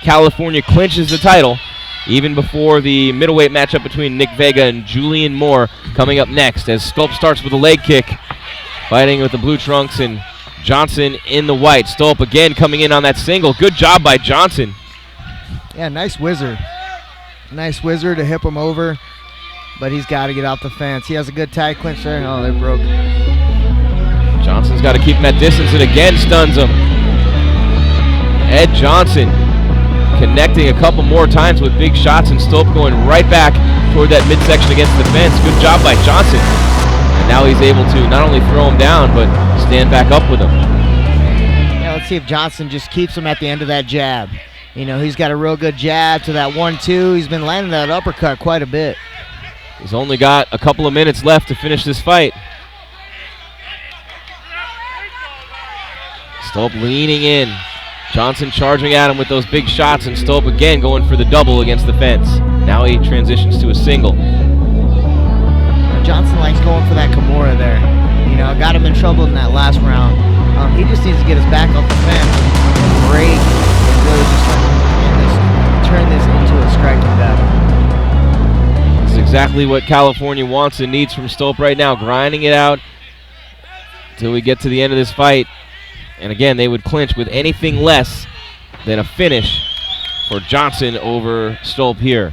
California clinches the title, even before the middleweight matchup between Nick Vega and Julian Moore coming up next, as Stolp starts with a leg kick, fighting with the blue trunks and Johnson in the white. Stolp again coming in on that single. Good job by Johnson. Yeah, nice whizzer. Nice whizzer to hip him over, but he's got to get out the fence. He has a good tie clinch there. Oh, they broke. Johnson's got to keep him at distance and again stuns him. Ed Johnson connecting a couple more times with big shots, and Stolp going right back toward that midsection against the fence. Good job by Johnson. And now he's able to not only throw him down, but stand back up with him. Yeah, let's see if Johnson just keeps him at the end of that jab. You know, he's got a real good jab to that 1-2. He's been landing that uppercut quite a bit. He's only got a couple of minutes left to finish this fight. Stolp leaning in. Johnson charging at him with those big shots, and Stolp again going for the double against the fence. Now he transitions to a single. Johnson likes going for that Kimura there. You know, got him in trouble in that last round. He just needs to get his back off the fence and break and really just turn this into a striking battle. This is exactly what California wants and needs from Stolp right now, grinding it out until we get to the end of this fight. And again, they would clinch with anything less than a finish for Johnson over Stolp here.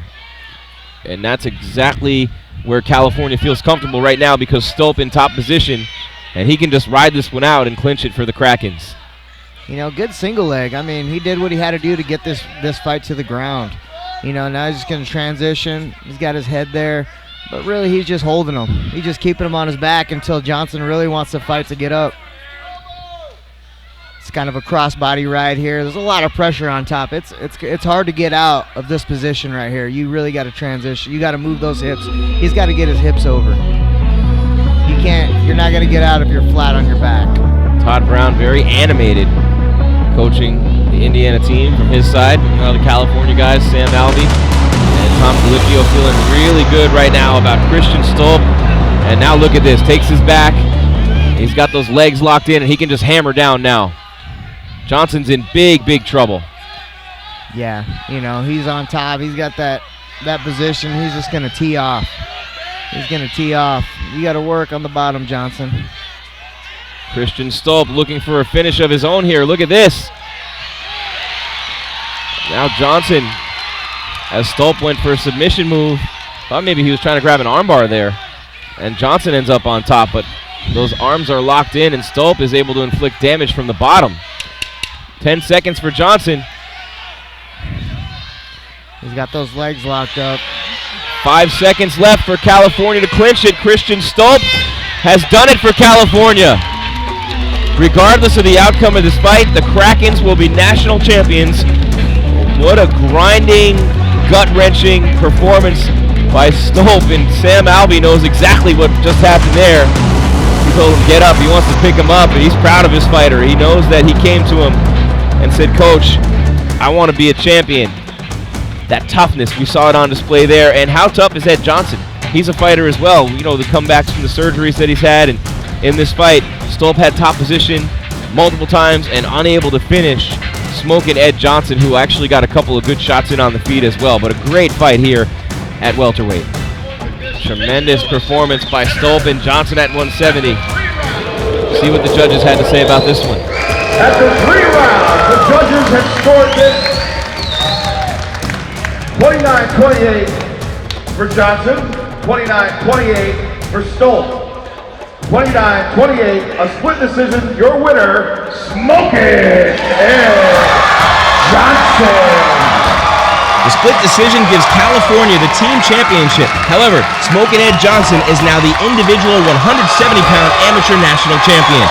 And that's exactly where California feels comfortable right now, because Stolp in top position, and he can just ride this one out and clinch it for the Krakens. You know, good single leg. I mean, he did what he had to do to get this fight to the ground. You know, now he's just going to transition. He's got his head there, but really he's just holding him. He's just keeping him on his back until Johnson really wants the fight to get up. It's kind of a crossbody ride here. There's a lot of pressure on top. It's hard to get out of this position right here. You really got to transition. You got to move those hips. He's got to get his hips over. You're not going to get out if you're flat on your back. Todd Brown very animated, coaching the Indiana team from his side. The California guys, Sam Alvey and Tom Gallicchio, feeling really good right now about Christian Stolp. And now look at this, takes his back. He's got those legs locked in, and he can just hammer down now. Johnson's in big, big trouble. Yeah, you know, he's on top. He's got that position. He's just going to tee off. He's going to tee off. You got to work on the bottom, Johnson. Christian Stolp looking for a finish of his own here. Look at this. Now Johnson, as Stolp went for a submission move, thought maybe he was trying to grab an armbar there. And Johnson ends up on top, but those arms are locked in, and Stolp is able to inflict damage from the bottom. 10 seconds for Johnson. He's got those legs locked up. 5 seconds left for California to clinch it. Christian Stolp has done it for California. Regardless of the outcome of this fight, the Krakens will be national champions. What a grinding, gut-wrenching performance by Stolp, and Sam Alvey knows exactly what just happened there. He told him get up, he wants to pick him up, and he's proud of his fighter. He knows that he came to him and said, "Coach, I want to be a champion." That toughness, we saw it on display there. And how tough is Ed Johnson? He's a fighter as well. You know, the comebacks from the surgeries that he's had, and in this fight, Stolp had top position multiple times and unable to finish, smoking Ed Johnson, who actually got a couple of good shots in on the feet as well. But a great fight here at welterweight. Tremendous performance by Stolp and Johnson at 170. See what the judges had to say about this one. After 3 rounds, the judges have scored this 29-28 for Johnson, 29-28 for Stolp. 29-28, a split decision. Your winner, Smokin' Ed Johnson. The split decision gives California the team championship. However, Smokin' Ed Johnson is now the individual 170-pound amateur national champion.